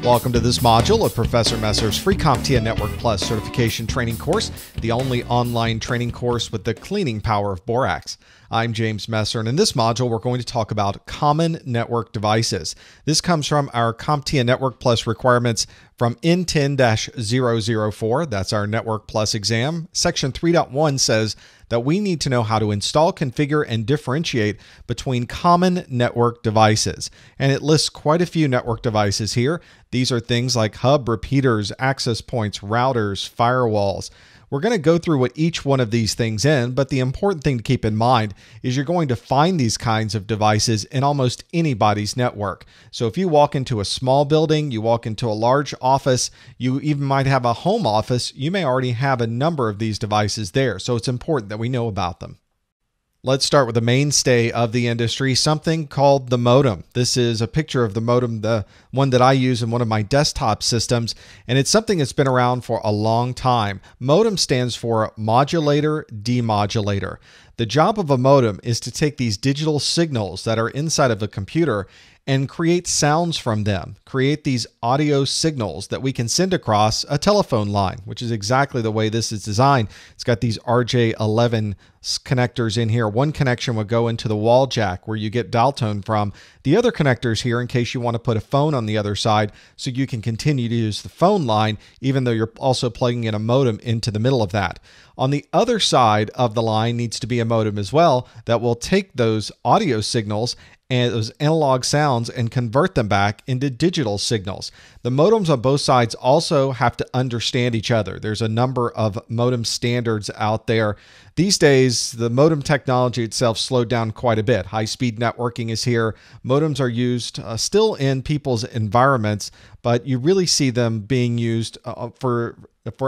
Welcome to this module of Professor Messer's free CompTIA Network Plus certification training course, the only online training course with the cleaning power of borax. I'm James Messer, and in this module, we're going to talk about common network devices. This comes from our CompTIA Network Plus requirements from N10-004. That's our Network Plus exam. Section 3.1 says that we need to know how to install, configure, and differentiate between common network devices. And it lists quite a few network devices here. These are things like hub repeaters, access points, routers, firewalls. We're going to go through what each one of these things in, but the important thing to keep in mind is you're going to find these kinds of devices in almost anybody's network. So if you walk into a small building, you walk into a large office, you even might have a home office, you may already have a number of these devices there. So it's important that we know about them. Let's start with the mainstay of the industry, something called the modem. This is a picture of the modem, the one that I use in one of my desktop systems, and it's something that's been around for a long time. Modem stands for modulator demodulator. The job of a modem is to take these digital signals that are inside of a computer and create sounds from them, create these audio signals that we can send across a telephone line, which is exactly the way this is designed. It's got these RJ11 connectors in here. One connection would go into the wall jack where you get dial tone from. The other connectors here in case you want to put a phone on the other side so you can continue to use the phone line even though you're also plugging in a modem into the middle of that. On the other side of the line needs to be a modem as well that will take those audio signals and those analog sounds and convert them back into digital signals. The modems on both sides also have to understand each other. There's a number of modem standards out there. These days, the modem technology itself slowed down quite a bit. High-speed networking is here. Modems are used still in people's environments, but you really see them being used for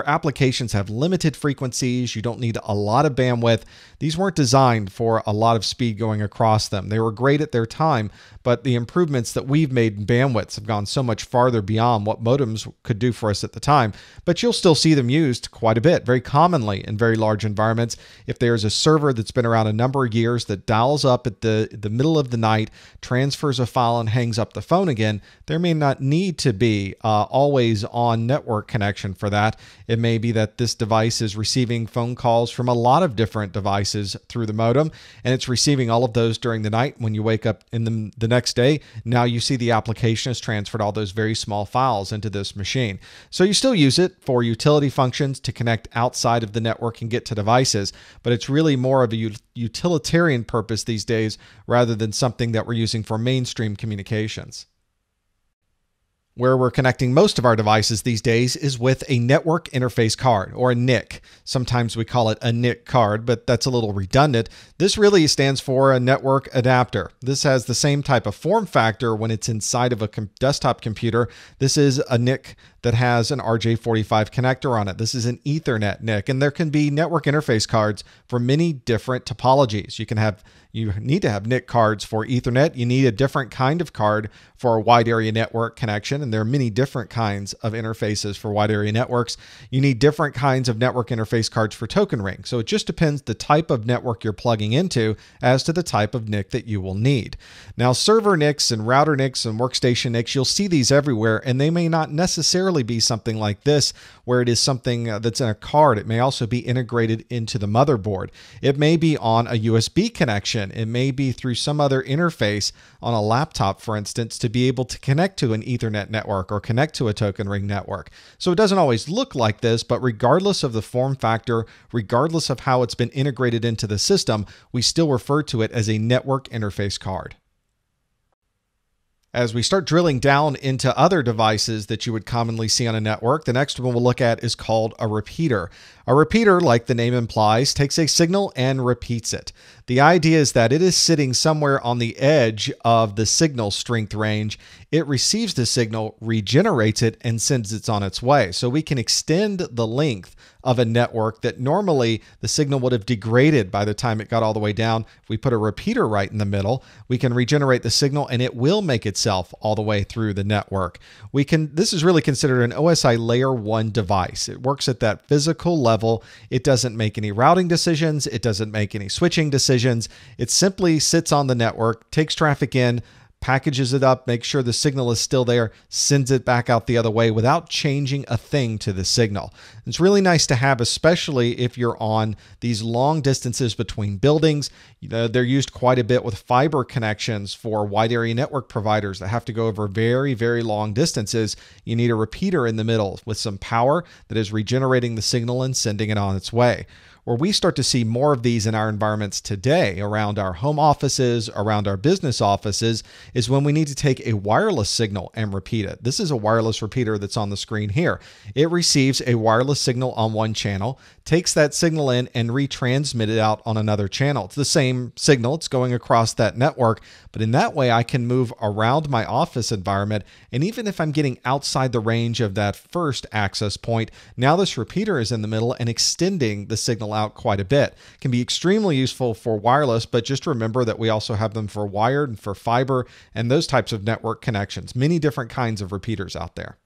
applications that have limited frequencies. You don't need a lot of bandwidth. These weren't designed for a lot of speed going across them. They were great at their time, but the improvements that we've made in bandwidths have gone so much farther beyond what modems could do for us at the time. But you'll still see them used quite a bit, very commonly in very large environments. If there's a server that's been around a number of years that dials up at the middle of the night, transfers a file and hangs up the phone again, there may not need to be always on network connection for that. It may be that this device is receiving phone calls from a lot of different devices through the modem, and it's receiving all of those during the night. When you wake up in the next day, now you see the application has transferred all those very small files into this machine. So you still use it for utility functions to connect outside of the network and get to devices, but it's really more of a utilitarian purpose these days rather than something that we're using for mainstream communications. Where we're connecting most of our devices these days is with a network interface card, or a NIC. Sometimes we call it a NIC card, but that's a little redundant. This really stands for a network adapter. This has the same type of form factor when it's inside of a desktop computer. This is a NIC that has an RJ45 connector on it. This is an Ethernet NIC, and there can be network interface cards for many different topologies. You need to have NIC cards for Ethernet. You need a different kind of card for a wide area network connection, and there are many different kinds of interfaces for wide area networks. You need different kinds of network interface cards for token ring. So it just depends the type of network you're plugging into as to the type of NIC that you will need. Now, server NICs and router NICs and workstation NICs, you'll see these everywhere, and they may not necessarily be something like this, where it is something that's in a card. It may also be integrated into the motherboard. It may be on a USB connection. It may be through some other interface on a laptop, for instance, to be able to connect to an Ethernet network or connect to a token ring network. So it doesn't always look like this, but regardless of the form factor, regardless of how it's been integrated into the system, we still refer to it as a network interface card. As we start drilling down into other devices that you would commonly see on a network, the next one we'll look at is called a repeater. A repeater, like the name implies, takes a signal and repeats it. The idea is that it is sitting somewhere on the edge of the signal strength range. It receives the signal, regenerates it, and sends it on its way. So we can extend the length of a network that normally the signal would have degraded by the time it got all the way down. If we put a repeater right in the middle, we can regenerate the signal and it will make itself all the way through the network. This is really considered an OSI layer 1 device. It works at that physical level. It doesn't make any routing decisions. It doesn't make any switching decisions. It simply sits on the network, takes traffic in, packages it up, makes sure the signal is still there, sends it back out the other way without changing a thing to the signal. It's really nice to have, especially if you're on these long distances between buildings. They're used quite a bit with fiber connections for wide area network providers that have to go over very, very long distances. You need a repeater in the middle with some power that is regenerating the signal and sending it on its way. Where we start to see more of these in our environments today, around our home offices, around our business offices, is when we need to take a wireless signal and repeat it. This is a wireless repeater that's on the screen here. It receives a wireless signal on one channel, takes that signal in and retransmit it out on another channel. It's the same signal, it's going across that network, but in that way I can move around my office environment, and even if I'm getting outside the range of that first access point, now this repeater is in the middle and extending the signal out quite a bit. It can be extremely useful for wireless, but just remember that we also have them for wired and for fiber and those types of network connections. Many different kinds of repeaters out there.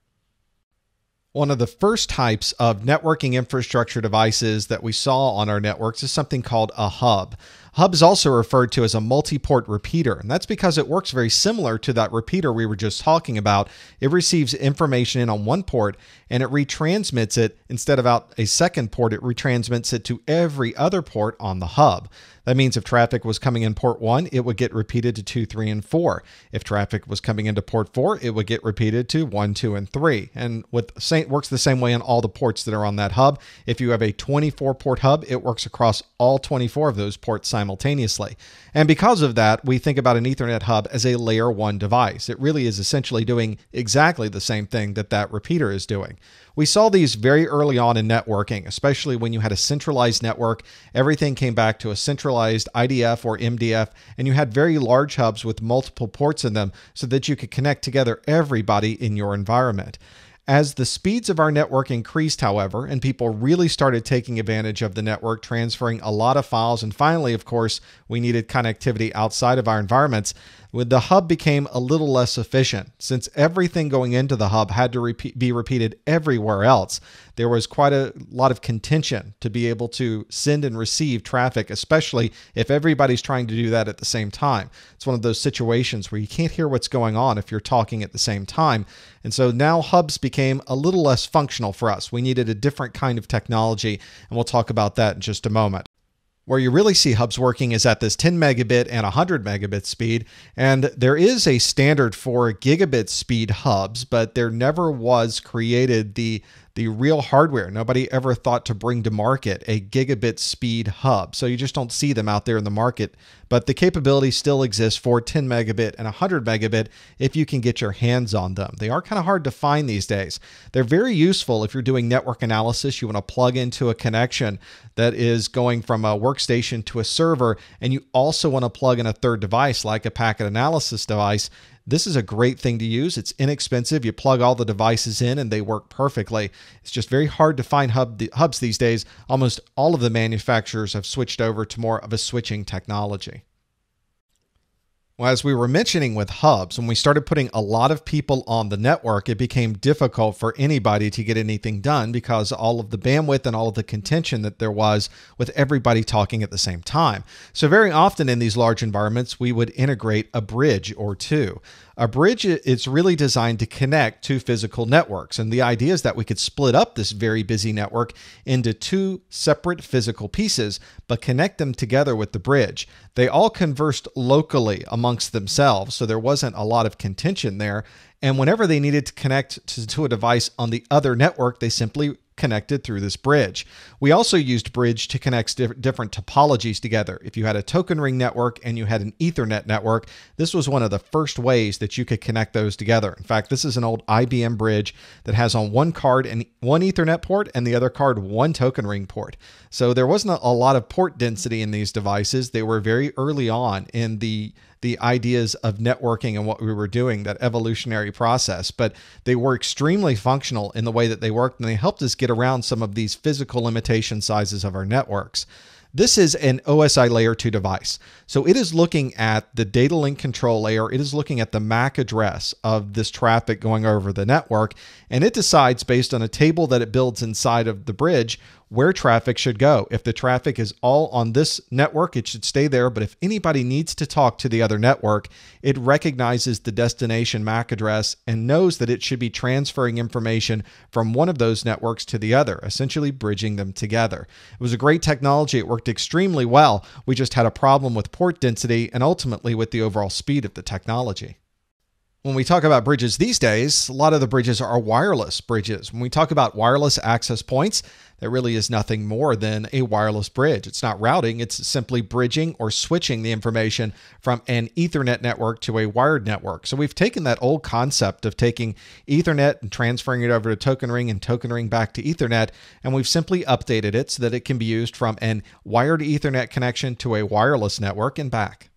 One of the first types of networking infrastructure devices that we saw on our networks is something called a hub. Hub is also referred to as a multi-port repeater, and that's because it works very similar to that repeater we were just talking about. It receives information in on one port and it retransmits it. Instead of out a second port, it retransmits it to every other port on the hub. That means if traffic was coming in port 1, it would get repeated to 2, 3, and 4. If traffic was coming into port 4, it would get repeated to 1, 2, and 3. And works the same way on all the ports that are on that hub. If you have a 24-port hub, it works across all 24 of those ports simultaneously. And because of that, we think about an Ethernet hub as a layer 1 device. It really is essentially doing exactly the same thing that that repeater is doing. We saw these very early on in networking, especially when you had a centralized network. Everything came back to a centralized IDF or MDF, and you had very large hubs with multiple ports in them so that you could connect together everybody in your environment. As the speeds of our network increased, however, and people really started taking advantage of the network, transferring a lot of files, and finally, of course, we needed connectivity outside of our environments, the hub became a little less efficient. Since everything going into the hub had to be repeated everywhere else, there was quite a lot of contention to be able to send and receive traffic, especially if everybody's trying to do that at the same time. It's one of those situations where you can't hear what's going on if you're talking at the same time. And so now hubs became a little less functional for us. We needed a different kind of technology, and we'll talk about that in just a moment. Where you really see hubs working is at this 10 megabit and 100 megabit speed. And there is a standard for gigabit speed hubs, but there never was created the real hardware. Nobody ever thought to bring to market a gigabit speed hub. So you just don't see them out there in the market. But the capability still exists for 10 megabit and 100 megabit if you can get your hands on them. They are kind of hard to find these days. They're very useful if you're doing network analysis. You want to plug into a connection that is going from a workstation to a server, and you also want to plug in a third device like a packet analysis device. This is a great thing to use. It's inexpensive. You plug all the devices in and they work perfectly. It's just very hard to find hubs these days. Almost all of the manufacturers have switched over to more of a switching technology. Well, as we were mentioning with hubs, when we started putting a lot of people on the network, it became difficult for anybody to get anything done because all of the bandwidth and all of the contention that there was with everybody talking at the same time. So very often in these large environments, we would integrate a bridge or two. A bridge is really designed to connect two physical networks. And the idea is that we could split up this very busy network into two separate physical pieces, but connect them together with the bridge. They all conversed locally amongst themselves, so there wasn't a lot of contention there. And whenever they needed to connect to a device on the other network, they simply connected through this bridge. We also used bridge to connect different topologies together. If you had a token ring network and you had an Ethernet network, this was one of the first ways that you could connect those together. In fact, this is an old IBM bridge that has on one card and one Ethernet port and the other card one token ring port. So there wasn't a lot of port density in these devices. They were very early on in the ideas of networking and what we were doing, that evolutionary process, but they were extremely functional in the way that they worked, and they helped us get around some of these physical limitation sizes of our networks. This is an OSI layer 2 device. So it is looking at the data link control layer. It is looking at the MAC address of this traffic going over the network. And it decides based on a table that it builds inside of the bridge where traffic should go. If the traffic is all on this network, it should stay there. But if anybody needs to talk to the other network, it recognizes the destination MAC address and knows that it should be transferring information from one of those networks to the other, essentially bridging them together. It was a great technology. It worked extremely well. We just had a problem with port density and ultimately with the overall speed of the technology. When we talk about bridges these days, a lot of the bridges are wireless bridges. When we talk about wireless access points, there really is nothing more than a wireless bridge. It's not routing, it's simply bridging or switching the information from an Ethernet network to a wired network. So we've taken that old concept of taking Ethernet and transferring it over to Token Ring and Token Ring back to Ethernet, and we've simply updated it so that it can be used from an wired Ethernet connection to a wireless network and back.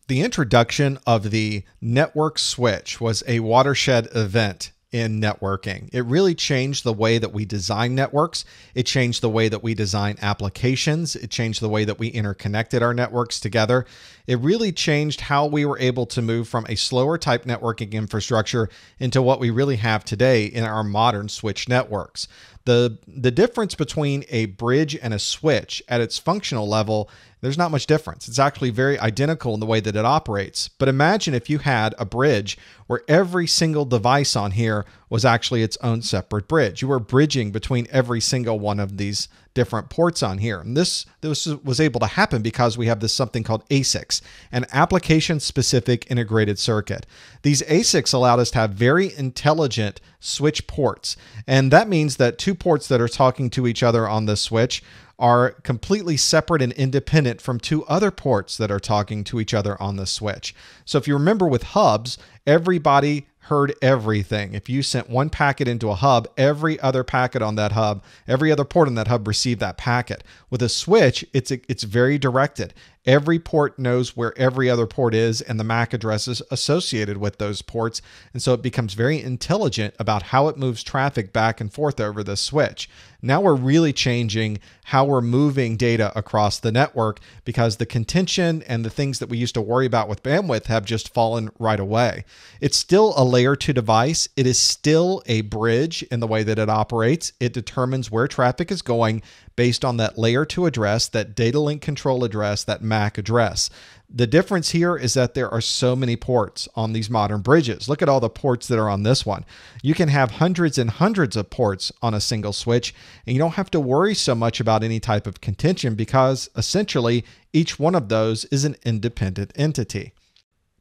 The introduction of the network switch was a watershed event in networking. It really changed the way that we design networks. It changed the way that we design applications. It changed the way that we interconnected our networks together. It really changed how we were able to move from a slower type networking infrastructure into what we really have today in our modern switch networks. The difference between a bridge and a switch at its functional level, there's not much difference. It's actually very identical in the way that it operates. But imagine if you had a bridge where every single device on here was actually its own separate bridge. You were bridging between every single one of these different ports on here. And this was able to happen because we have this something called ASICs, an application-specific integrated circuit. These ASICs allowed us to have very intelligent switch ports. And that means that two ports that are talking to each other on this switch are completely separate and independent from two other ports that are talking to each other on the switch. So if you remember with hubs, everybody heard everything. If you sent one packet into a hub, every other packet on that hub, every other port on that hub received that packet. With a switch, it's very directed. Every port knows where every other port is and the MAC addresses associated with those ports. And so it becomes very intelligent about how it moves traffic back and forth over the switch. Now we're really changing how we're moving data across the network because the contention and the things that we used to worry about with bandwidth have just fallen right away. It's still a layer 2 device. It is still a bridge in the way that it operates. It determines where traffic is going based on that layer 2 address, that data link control address, that MAC address. The difference here is that there are so many ports on these modern bridges. Look at all the ports that are on this one. You can have hundreds and hundreds of ports on a single switch, and you don't have to worry so much about any type of contention because essentially each one of those is an independent entity.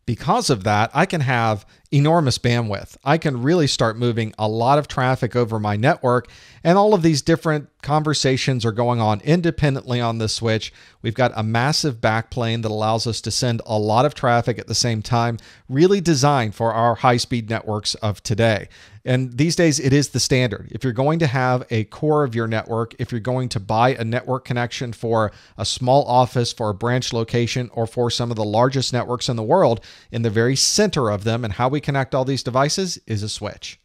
Because of that, I can have enormous bandwidth. I can really start moving a lot of traffic over my network, and all of these different conversations are going on independently on the switch. We've got a massive backplane that allows us to send a lot of traffic at the same time, really designed for our high-speed networks of today. And these days, it is the standard. If you're going to have a core of your network, if you're going to buy a network connection for a small office, for a branch location, or for some of the largest networks in the world, in the very center of them and how we connect all these devices is a switch.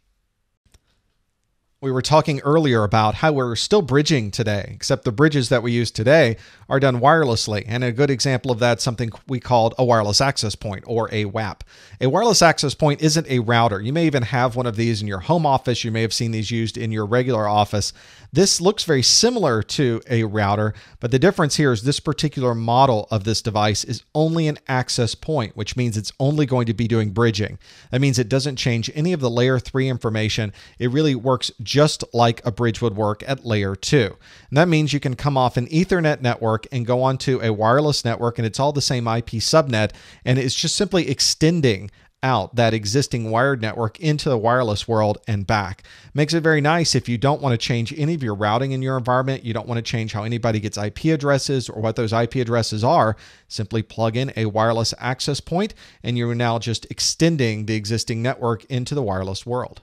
We were talking earlier about how we're still bridging today, except the bridges that we use today are done wirelessly. And a good example of that is something we called a wireless access point, or a WAP. A wireless access point isn't a router. You may even have one of these in your home office. You may have seen these used in your regular office. This looks very similar to a router, but the difference here is this particular model of this device is only an access point, which means it's only going to be doing bridging. That means it doesn't change any of the layer 3 information. It really works just like a bridge would work at layer 2. And that means you can come off an Ethernet network and go onto a wireless network, and it's all the same IP subnet, and it's just simply extending out that existing wired network into the wireless world and back. Makes it very nice if you don't want to change any of your routing in your environment. You don't want to change how anybody gets IP addresses or what those IP addresses are. Simply plug in a wireless access point, and you're now just extending the existing network into the wireless world.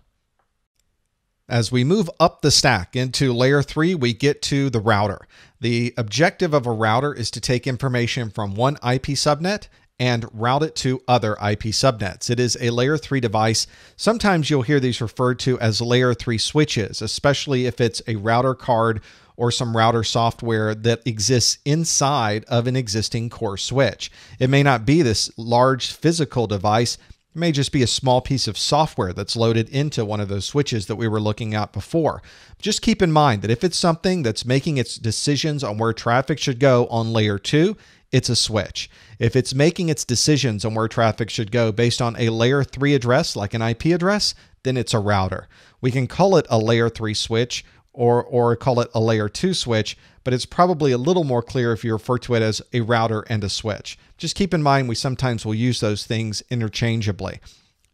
As we move up the stack into layer 3, we get to the router. The objective of a router is to take information from one IP subnet and route it to other IP subnets. It is a layer 3 device. Sometimes you'll hear these referred to as layer 3 switches, especially if it's a router card or some router software that exists inside of an existing core switch. It may not be this large physical device. It may just be a small piece of software that's loaded into one of those switches that we were looking at before. Just keep in mind that if it's something that's making its decisions on where traffic should go on layer 2, it's a switch. If it's making its decisions on where traffic should go based on a layer 3 address, like an IP address, then it's a router. We can call it a layer 3 switch or call it a layer 2 switch, but it's probably a little more clear if you refer to it as a router and a switch. Just keep in mind we sometimes will use those things interchangeably.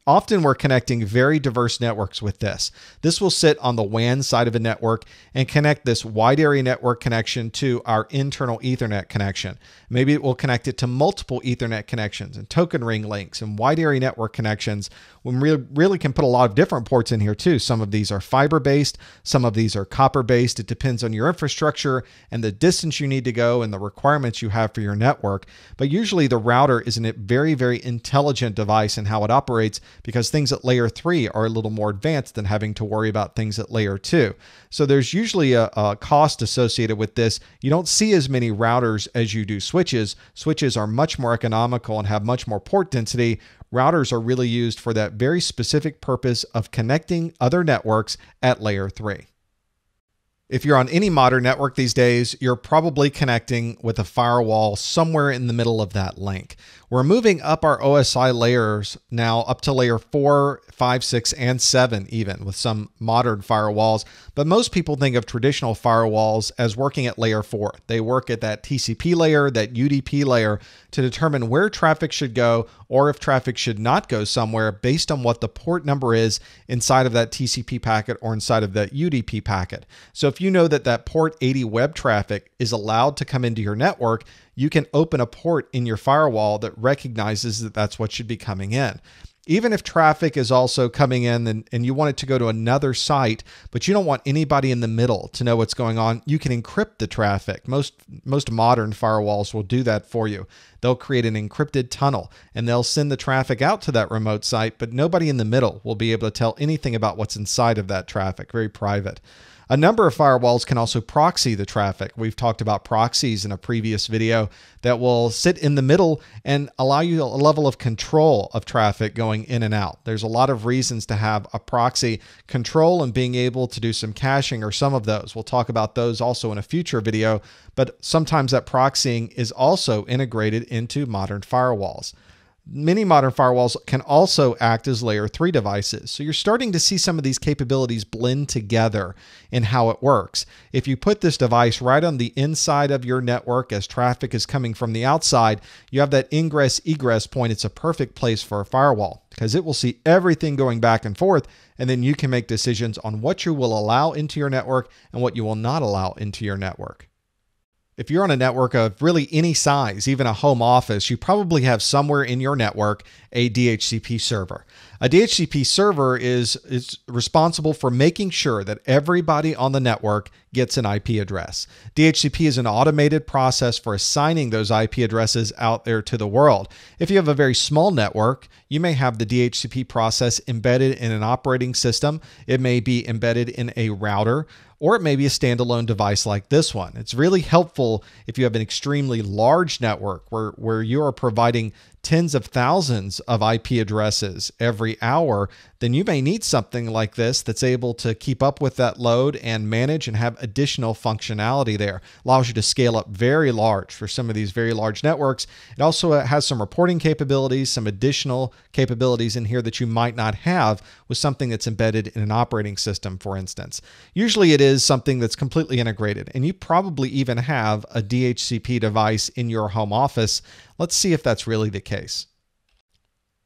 Often we're connecting very diverse networks with this. This will sit on the WAN side of a network and connect this wide area network connection to our internal Ethernet connection. Maybe it will connect it to multiple Ethernet connections and token ring links and wide area network connections. We really can put a lot of different ports in here too. Some of these are fiber-based, some of these are copper-based. It depends on your infrastructure and the distance you need to go and the requirements you have for your network. But usually the router is a very, very intelligent device in how it operates, because things at layer 3 are a little more advanced than having to worry about things at layer 2. So there's usually a cost associated with this. You don't see as many routers as you do switches. Switches are much more economical and have much more port density. Routers are really used for that very specific purpose of connecting other networks at layer 3. If you're on any modern network these days, you're probably connecting with a firewall somewhere in the middle of that link. We're moving up our OSI layers now up to layer 4, 5, 6, and 7 even with some modern firewalls. But most people think of traditional firewalls as working at layer 4. They work at that TCP layer, that UDP layer, to determine where traffic should go or if traffic should not go somewhere based on what the port number is inside of that TCP packet or inside of that UDP packet. So if you know that that port 80 web traffic is allowed to come into your network, you can open a port in your firewall that recognizes that that's what should be coming in. Even if traffic is also coming in and you want it to go to another site, but you don't want anybody in the middle to know what's going on, you can encrypt the traffic. Most modern firewalls will do that for you. They'll create an encrypted tunnel and they'll send the traffic out to that remote site, but nobody in the middle will be able to tell anything about what's inside of that traffic. Very private. A number of firewalls can also proxy the traffic. We've talked about proxies in a previous video that will sit in the middle and allow you a level of control of traffic going in and out. There's a lot of reasons to have a proxy control and being able to do some caching or some of those. We'll talk about those also in a future video, but sometimes that proxying is also integrated into modern firewalls. Many modern firewalls can also act as layer 3 devices. So you're starting to see some of these capabilities blend together in how it works. If you put this device right on the inside of your network as traffic is coming from the outside, you have that ingress-egress point. It's a perfect place for a firewall because it will see everything going back and forth, and then you can make decisions on what you will allow into your network and what you will not allow into your network. If you're on a network of really any size, even a home office, you probably have somewhere in your network a DHCP server. A DHCP server is responsible for making sure that everybody on the network gets an IP address. DHCP is an automated process for assigning those IP addresses out there to the world. If you have a very small network, you may have the DHCP process embedded in an operating system. It may be embedded in a router, or it may be a standalone device like this one. It's really helpful if you have an extremely large network where you are providing tens of thousands of IP addresses every hour, then you may need something like this that's able to keep up with that load and manage and have additional functionality there. Allows you to scale up very large for some of these very large networks. It also has some reporting capabilities, some additional capabilities in here that you might not have with something that's embedded in an operating system, for instance. Usually it is something that's completely integrated, and you probably even have a DHCP device in your home office. Let's see if that's really the case.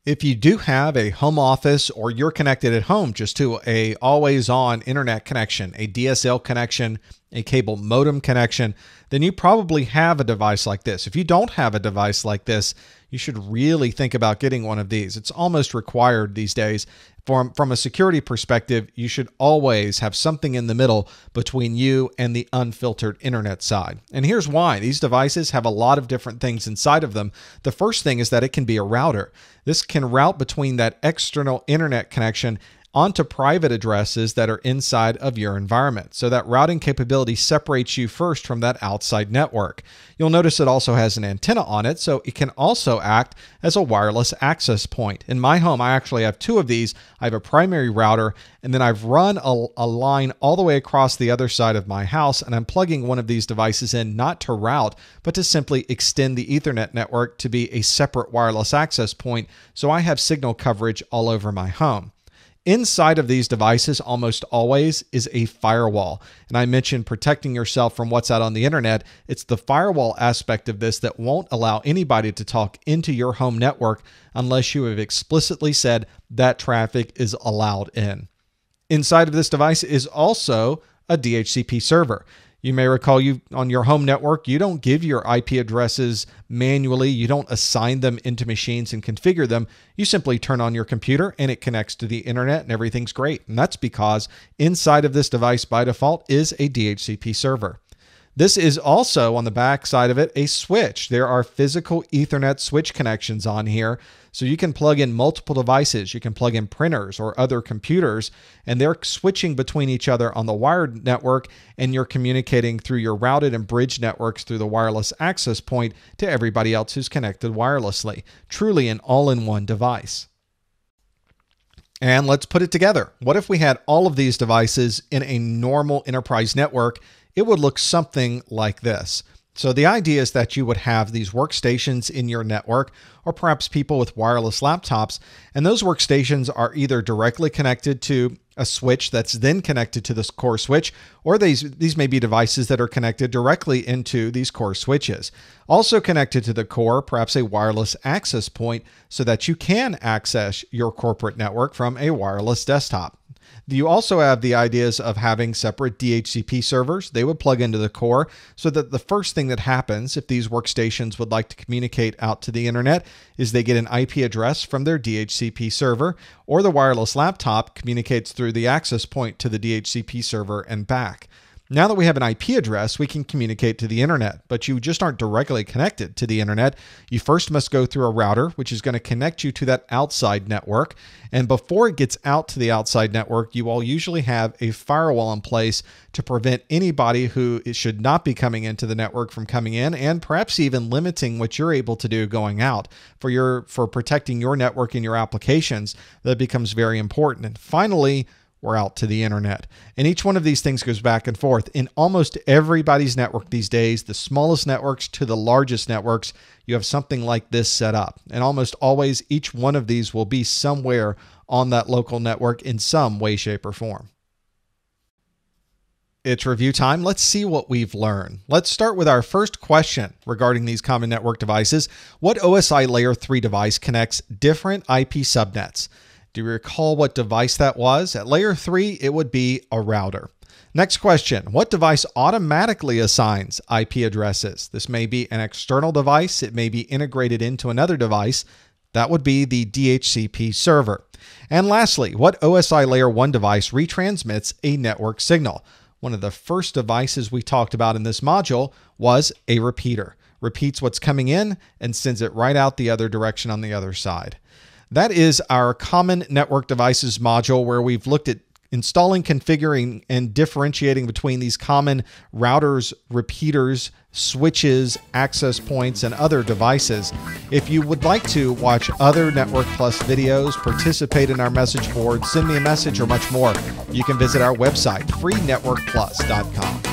If you do have a home office or you're connected at home just to a always-on internet connection, a DSL connection, a cable modem connection, then you probably have a device like this. If you don't have a device like this, you should really think about getting one of these. It's almost required these days. From a security perspective, you should always have something in the middle between you and the unfiltered internet side. And here's why. These devices have a lot of different things inside of them. The first thing is that it can be a router. This can route between that external internet connection onto private addresses that are inside of your environment. So that routing capability separates you first from that outside network. You'll notice it also has an antenna on it, so it can also act as a wireless access point. In my home, I actually have two of these. I have a primary router, and then I've run a line all the way across the other side of my house, and I'm plugging one of these devices in not to route, but to simply extend the Ethernet network to be a separate wireless access point, so I have signal coverage all over my home. Inside of these devices, almost always, is a firewall. And I mentioned protecting yourself from what's out on the internet. It's the firewall aspect of this that won't allow anybody to talk into your home network unless you have explicitly said that traffic is allowed in. Inside of this device is also a DHCP server. You may recall on your home network, you don't give your IP addresses manually. You don't assign them into machines and configure them. You simply turn on your computer and it connects to the internet and everything's great. And that's because inside of this device by default is a DHCP server. This is also, on the back side of it, a switch. There are physical Ethernet switch connections on here, so you can plug in multiple devices. You can plug in printers or other computers, and they're switching between each other on the wired network, and you're communicating through your routed and bridge networks through the wireless access point to everybody else who's connected wirelessly. Truly an all-in-one device. And let's put it together. What if we had all of these devices in a normal enterprise network? It would look something like this. So the idea is that you would have these workstations in your network, or perhaps people with wireless laptops, and those workstations are either directly connected to a switch that's then connected to this core switch, or these may be devices that are connected directly into these core switches. Also connected to the core, perhaps a wireless access point so that you can access your corporate network from a wireless desktop. You also have the ideas of having separate DHCP servers. They would plug into the core so that the first thing that happens if these workstations would like to communicate out to the internet is they get an IP address from their DHCP server, or the wireless laptop communicates through the access point to the DHCP server and back. Now that we have an IP address, we can communicate to the internet, but you just aren't directly connected to the internet. You first must go through a router, which is going to connect you to that outside network. And before it gets out to the outside network, you all usually have a firewall in place to prevent anybody who should not be coming into the network from coming in, and perhaps even limiting what you're able to do going out. For protecting your network and your applications, that becomes very important. And finally, we're out to the internet. And each one of these things goes back and forth. In almost everybody's network these days, the smallest networks to the largest networks, you have something like this set up. And almost always, each one of these will be somewhere on that local network in some way, shape, or form. It's review time. Let's see what we've learned. Let's start with our first question regarding these common network devices. What OSI Layer 3 device connects different IP subnets? Do you recall what device that was? At Layer 3, it would be a router. Next question, what device automatically assigns IP addresses? This may be an external device. It may be integrated into another device. That would be the DHCP server. And lastly, what OSI Layer 1 device retransmits a network signal? One of the first devices we talked about in this module was a repeater. Repeats what's coming in and sends it right out the other direction on the other side. That is our Common Network Devices module, where we've looked at installing, configuring, and differentiating between these common routers, repeaters, switches, access points, and other devices. If you would like to watch other Network Plus videos, participate in our message board, send me a message, or much more, you can visit our website, freenetworkplus.com.